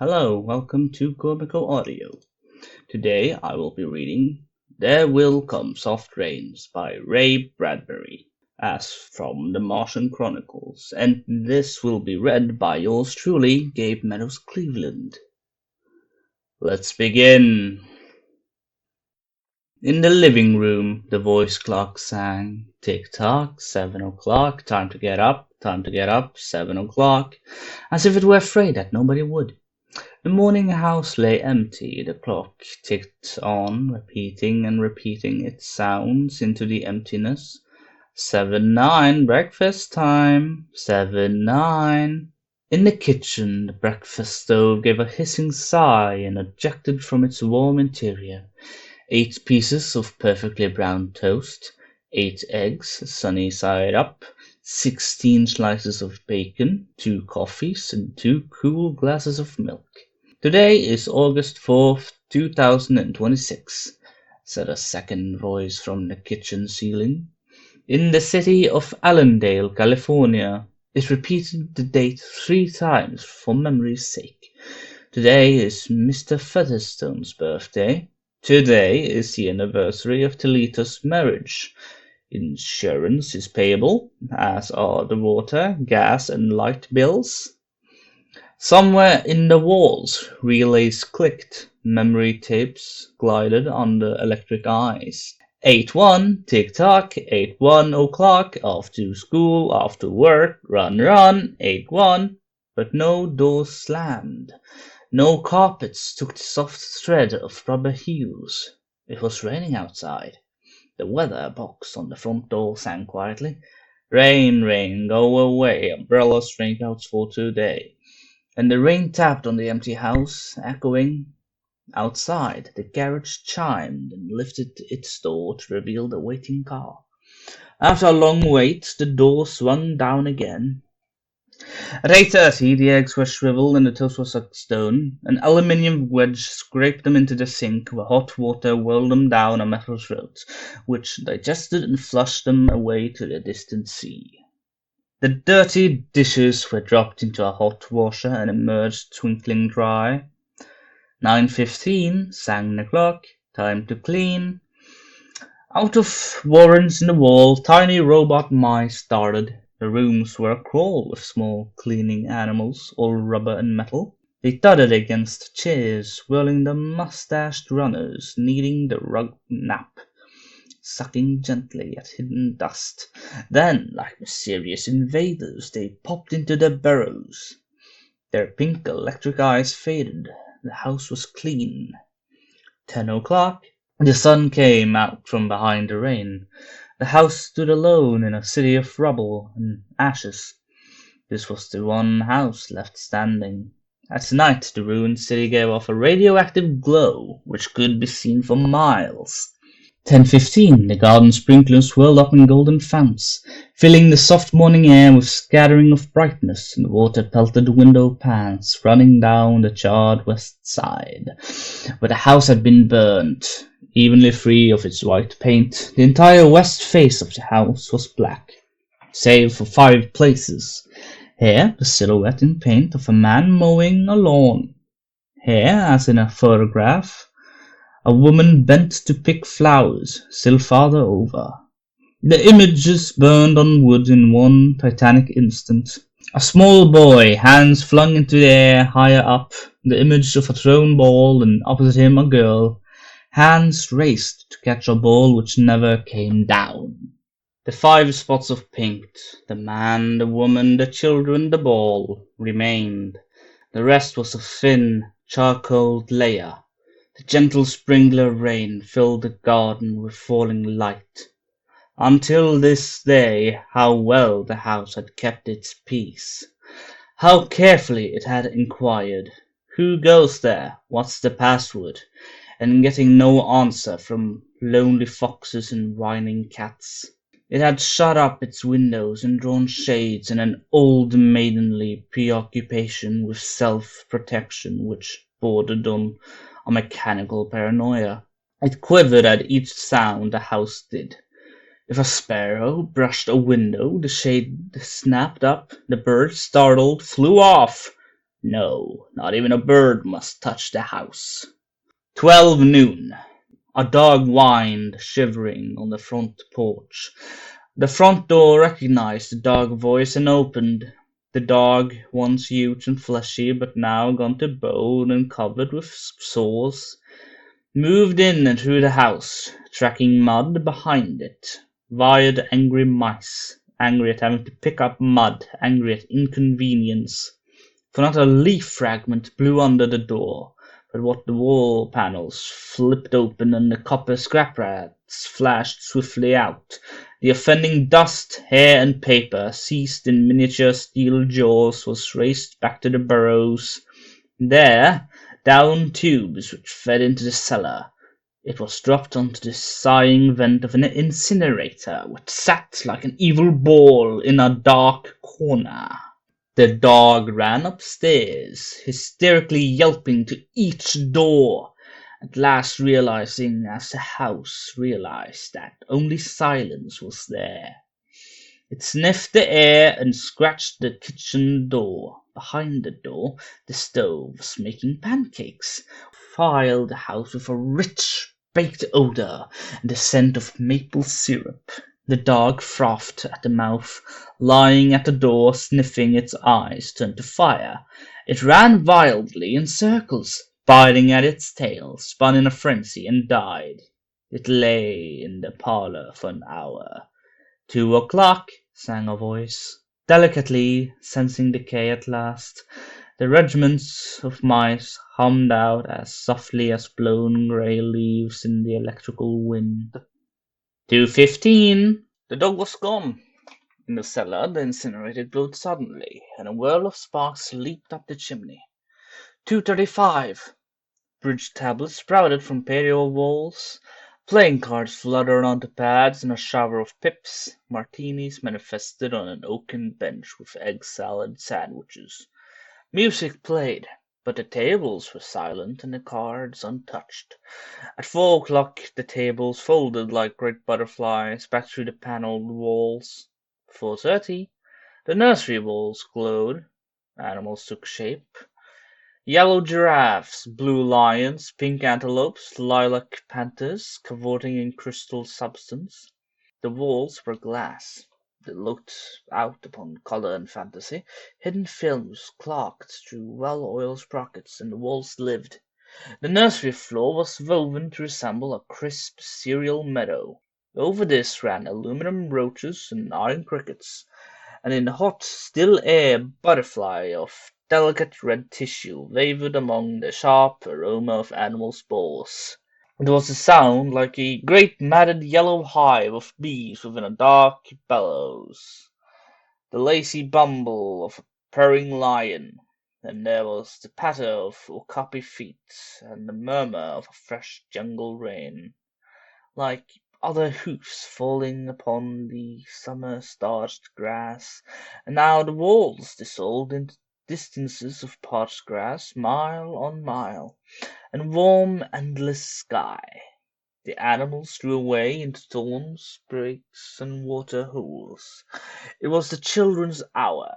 Hello, welcome to Gormaco Audio. Today I will be reading There Will Come Soft Rains by Bradbudy, as from the Martian Chronicles, and this will be read by yours truly, Gabe Meadows-Cleveland. Let's begin. In the living room, the voice clock sang, tick-tock, 7 o'clock, time to get up, 7 o'clock, as if it were afraid that nobody would. The morning house lay empty, the clock ticked on, repeating and repeating its sounds into the emptiness. 7-9, breakfast time, 7-9. In the kitchen, the breakfast stove gave a hissing sigh and ejected from its warm interior 8 pieces of perfectly browned toast, 8 eggs, sunny side up, 16 slices of bacon, 2 coffees, and 2 cool glasses of milk. Today is August 4th, 2026, said a second voice from the kitchen ceiling. In the city of Allendale, California. It repeated the date 3 times for memory's sake. Today is Mr. Featherstone's birthday. Today is the anniversary of Talita's marriage. Insurance is payable, as are the water, gas, and light bills. Somewhere in the walls, relays clicked, memory tapes glided under electric eyes. 8-1, tick-tock, 8-1 o'clock, off to school, off to work, run, 8-1. But no doors slammed. No carpets took the soft tread of rubber heels. It was raining outside. The weather box on the front door sang quietly. Rain, rain, go away, umbrellas, raincoats for today. And the rain tapped on the empty house, echoing. Outside, the garage chimed and lifted its door to reveal the waiting car. After a long wait, the door swung down again. At 8:30, the eggs were shriveled and the toast was sucked stone. An aluminium wedge scraped them into the sink, where hot water whirled them down a metal throat, which digested and flushed them away to the distant sea. The dirty dishes were dropped into a hot washer and emerged twinkling dry. 9:15, sang the clock, time to clean. Out of warrens in the wall, tiny robot mice darted. The rooms were a crawl with small cleaning animals, all rubber and metal. They thudded against chairs, whirling the mustached runners, kneading the rug nap, sucking gently at hidden dust. Then, like mysterious invaders, they popped into their burrows. Their pink electric eyes faded. The house was clean. 10 o'clock. The sun came out from behind the rain. The house stood alone in a city of rubble and ashes. This was the one house left standing. At night, the ruined city gave off a radioactive glow, which could be seen for miles. 10:15, the garden sprinklers swirled up in golden founts, filling the soft morning air with scattering of brightness, and water pelted the window panes, running down the charred west side, where the house had been burnt. Evenly free of its white paint, the entire west face of the house was black, save for 5 places. Here, the silhouette in paint of a man mowing a lawn. Here, as in a photograph, a woman bent to pick flowers, still farther over. The images burned on wood in one titanic instant. A small boy, hands flung into the air higher up, the image of a thrown ball, and opposite him a girl. Hands raced to catch a ball which never came down. The 5 spots of pink, the man, the woman, the children, the ball, remained. The rest was a thin, charcoal layer. The gentle sprinkler rain filled the garden with falling light. Until this day, how well the house had kept its peace. How carefully it had inquired, "Who goes there? What's the password?" and getting no answer from lonely foxes and whining cats. It had shut up its windows and drawn shades in an old maidenly preoccupation with self-protection which bordered on a mechanical paranoia. It quivered at each sound the house did. If a sparrow brushed a window, the shade snapped up, the bird, startled, flew off. No, not even a bird must touch the house. 12 noon. A dog whined, shivering, on the front porch. The front door recognized the dog voice and opened. The dog, once huge and fleshy, but now gone to bone and covered with sores, moved in and through the house, tracking mud behind it. Wired angry mice, angry at having to pick up mud, angry at inconvenience. For not a leaf fragment blew under the door, but what the wall panels flipped open and the copper scrap rats flashed swiftly out. The offending dust, hair, and paper, seized in miniature steel jaws, was raced back to the burrows. There, down tubes which fed into the cellar, it was dropped onto the sighing vent of an incinerator, which sat like an evil ball in a dark corner. The dog ran upstairs, hysterically yelping to each door, at last realizing, as the house realized, that only silence was there. It sniffed the air and scratched the kitchen door. Behind the door, the stove was making pancakes. Filled the house with a rich, baked odor and the scent of maple syrup. The dog frothed at the mouth, lying at the door, sniffing. Its eyes turned to fire. It ran wildly in circles, biting at its tail, spun in a frenzy, and died. It lay in the parlor for an hour. 2 o'clock, sang a voice, delicately sensing decay at last. The regiments of mice hummed out as softly as blown grey leaves in the electrical wind. 2:15. The dog was gone. In the cellar, the incinerator glowed suddenly, and a whirl of sparks leaped up the chimney. 2:35. Bridge tablets sprouted from patio walls. Playing cards fluttered onto pads, and a shower of pips. Martinis manifested on an oaken bench with egg salad sandwiches. Music played, but the tables were silent and the cards untouched. At 4 o'clock the tables folded like great butterflies back through the panelled walls. 4:30. The nursery walls glowed. Animals took shape. Yellow giraffes, blue lions, pink antelopes, lilac panthers, cavorting in crystal substance. The walls were glass. They looked out upon colour and fantasy. Hidden films clocked through well-oiled sprockets, and the walls lived. The nursery floor was woven to resemble a crisp cereal meadow. Over this ran aluminum roaches and iron crickets, and in the hot, still air a butterfly of delicate red tissue wavered among the sharp aroma of animal spores. It was a sound like a great matted yellow hive of bees within a dark bellows, the lazy bumble of a purring lion, and there was the patter of okapi feet, and the murmur of a fresh jungle rain, like other hoofs falling upon the summer-starched grass. And now the walls dissolved into distances of parched grass, mile on mile, and warm, endless sky. The animals drew away into thorns, breaks, and water holes. It was the children's hour.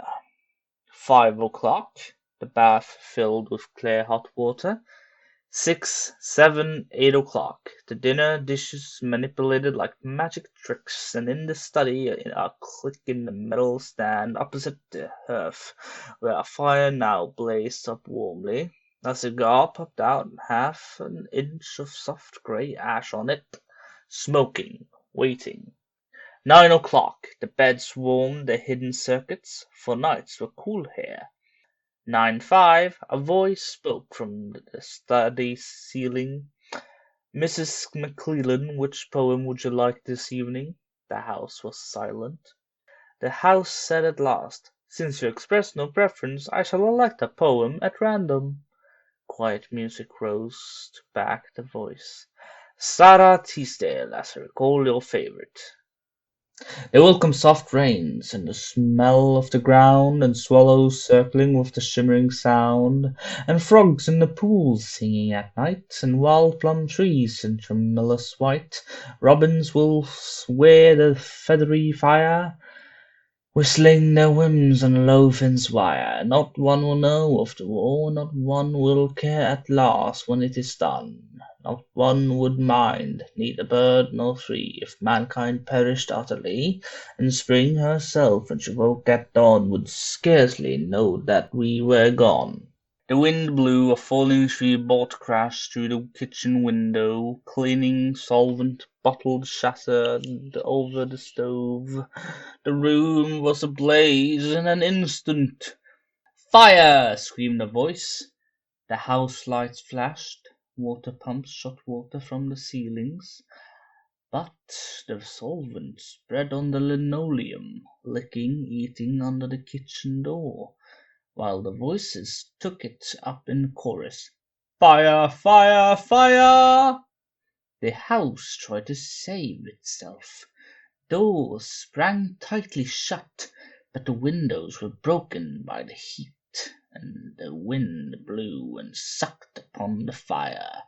5 o'clock, the bath filled with clear hot water. 6, 7, 8 o'clock, the dinner dishes manipulated like magic tricks, and in the study a click in the metal stand opposite the hearth, where a fire now blazed up warmly. A cigar popped out, half an inch of soft grey ash on it, smoking, waiting. 9 o'clock, the beds warmed the hidden circuits, for nights were cool here. 9:05, a voice spoke from the study ceiling. "Mrs. McClellan, which poem would you like this evening?" The house was silent. The house said at last, "Since you express no preference, I shall elect a poem at random." Quiet music rose to back the voice. "Sarah Teasdale, as I recall your favorite." There will come soft rains, and the smell of the ground, and swallows circling with the shimmering sound, and frogs in the pools singing at night, and wild plum trees in tremulous white. Robins will wear the feathery fire, whistling their whims on a low fence wire. Not one will know of the war, not one will care at last when it is done. Not one would mind, neither bird nor tree, if mankind perished utterly, and spring herself, when she woke at dawn, would scarcely know that we were gone. The wind blew, a falling tree bolt crashed through the kitchen window, cleaning solvent bottled shattered over the stove. The room was ablaze in an instant. "Fire!" screamed a voice. The house lights flashed. Water pumps shot water from the ceilings. But the solvent spread on the linoleum, licking, eating under the kitchen door, while the voices took it up in chorus. "Fire! Fire! Fire!" The house tried to save itself. Doors sprang tightly shut, but the windows were broken by the heat, and the wind blew and sucked upon the fire.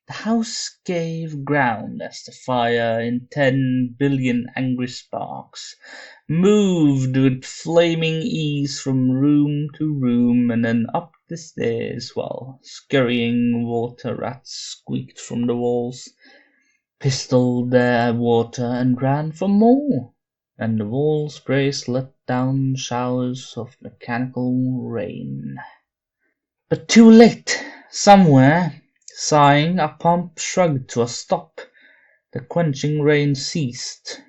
The house gave ground as the fire, in 10 billion angry sparks, moved with flaming ease from room to room and then up the stairs, while scurrying water rats squeaked from the walls, pistoled their water, and ran for more, and the wall sprays let down showers of mechanical rain. But too late! Somewhere, sighing, a pump shrugged to a stop. The quenching rain ceased.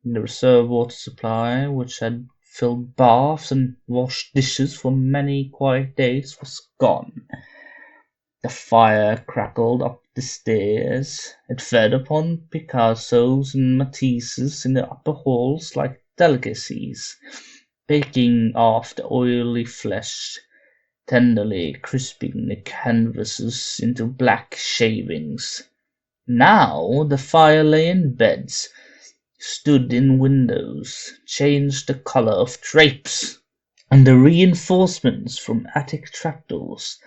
The reserve water supply, which had filled baths and washed dishes for many quiet days, was gone. The fire crackled up the stairs. It fed upon Picassos and Matisses in the upper halls like delicacies, baking off the oily flesh, tenderly crisping the canvases into black shavings. Now the fire lay in beds, stood in windows, changed the color of drapes, and the reinforcements from attic trapdoors,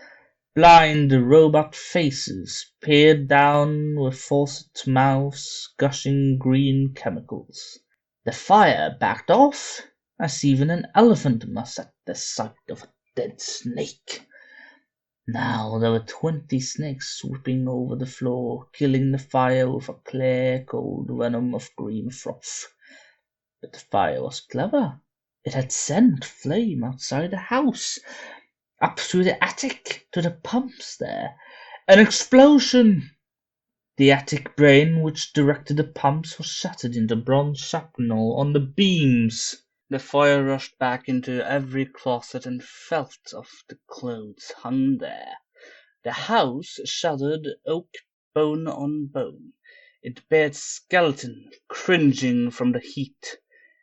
blind robot faces, peered down with faucet mouths gushing green chemicals. The fire backed off, as even an elephant must at the sight of a dead snake. Now there were 20 snakes swooping over the floor, killing the fire with a clear, cold venom of green froth. But the fire was clever. It had sent flame outside the house, up through the attic to the pumps there. An explosion! The attic brain which directed the pumps was shattered into bronze shrapnel on the beams. The fire rushed back into every closet and felt of the clothes hung there. The house shuddered, oak bone on bone. It bared skeleton, cringing from the heat.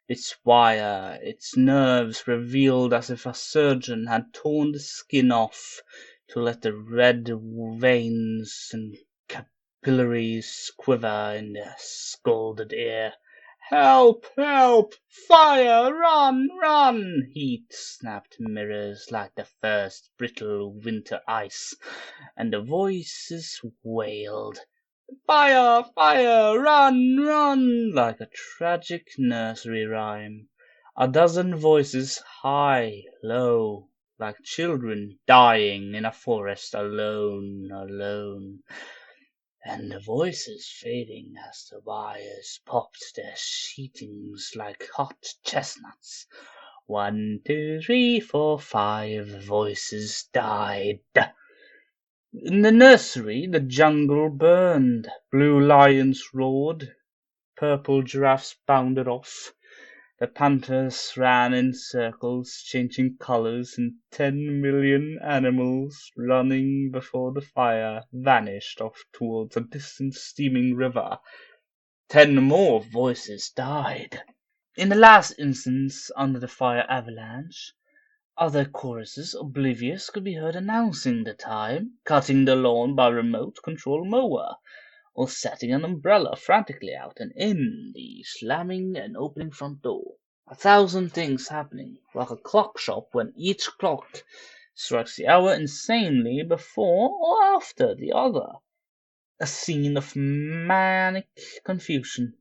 Its wire, its nerves revealed as if a surgeon had torn the skin off to let the red veins and capillaries quiver in the scalded ear. "Help! Help! Fire! Run! Run!" Heat snapped mirrors like the first brittle winter ice, and the voices wailed, "Fire! Fire! Run! Run!" like a tragic nursery rhyme. A dozen voices, high, low, like children dying in a forest, alone, alone. And the voices fading as the wires popped their sheetings like hot chestnuts. 1, 2, 3, 4, 5 voices died. In the nursery the jungle burned. Blue lions roared. Purple giraffes bounded off. The panthers ran in circles, changing colors, and 10 million animals, running before the fire, vanished off towards a distant steaming river. 10 more voices died. In the last instance, under the fire avalanche, other choruses, oblivious, could be heard announcing the time, cutting the lawn by remote control mower, or setting an umbrella frantically out and in, the slamming and opening front door. 1,000 things happening, like a clock shop when each clock strikes the hour insanely before or after the other. A scene of manic confusion,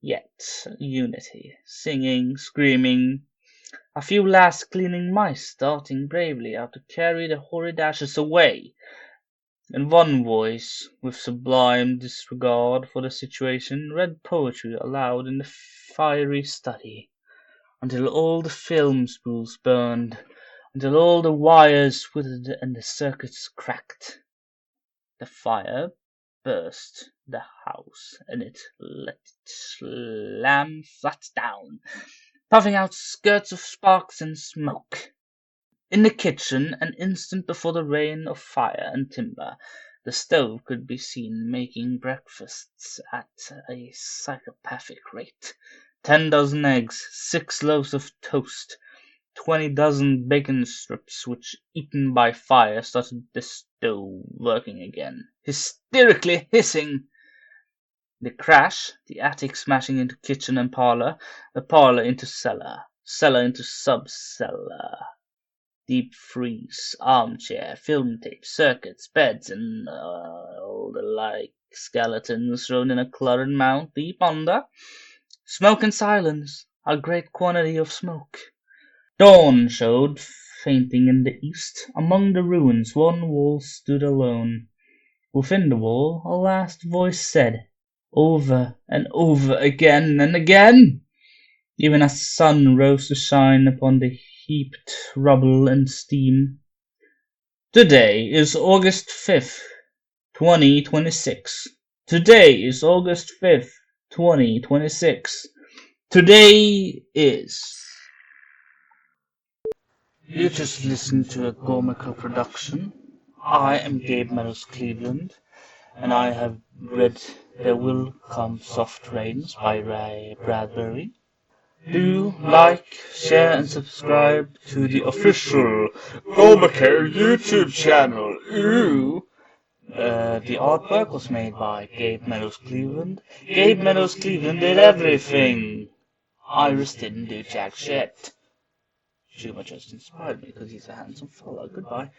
yet unity, singing, screaming, A few last cleaning mice starting bravely out to carry the horrid ashes away, and one voice, with sublime disregard for the situation, read poetry aloud in the fiery study, until all the film spools burned, until all the wires withered and the circuits cracked. The fire burst the house, and it let it slam flat down, puffing out skirts of sparks and smoke. In the kitchen, an instant before the rain of fire and timber, the stove could be seen making breakfasts at a psychopathic rate. 10 dozen eggs, 6 loaves of toast, 20 dozen bacon strips, which, eaten by fire, started the stove working again, hysterically hissing. The crash, the attic smashing into kitchen and parlor, the parlor into cellar, cellar into sub-cellar, deep freeze, armchair, film tape, circuits, beds, and all the like skeletons thrown in a cluttered mound deep under. Smoke and silence, a great quantity of smoke. Dawn showed, fainting in the east. Among the ruins one wall stood alone. Within the wall a last voice said, over and over again and again, even as the sun rose to shine upon the heaped rubble and steam. Today is August 5th, 2026. Today is August 5th, 2026. Today is... You just listened to a Gormaco production. I am Gabe Meadows-Cleveland, and I have read There Will Come Soft Rains by Bradbudy. Do like, share, and subscribe to the official Gormaco YouTube channel. Ooh! The artwork was made by Gabe Meadows-Cleveland. Gabe Meadows-Cleveland did everything. Iris didn't do jack shit. Schumer just inspired me because he's a handsome fella. Goodbye.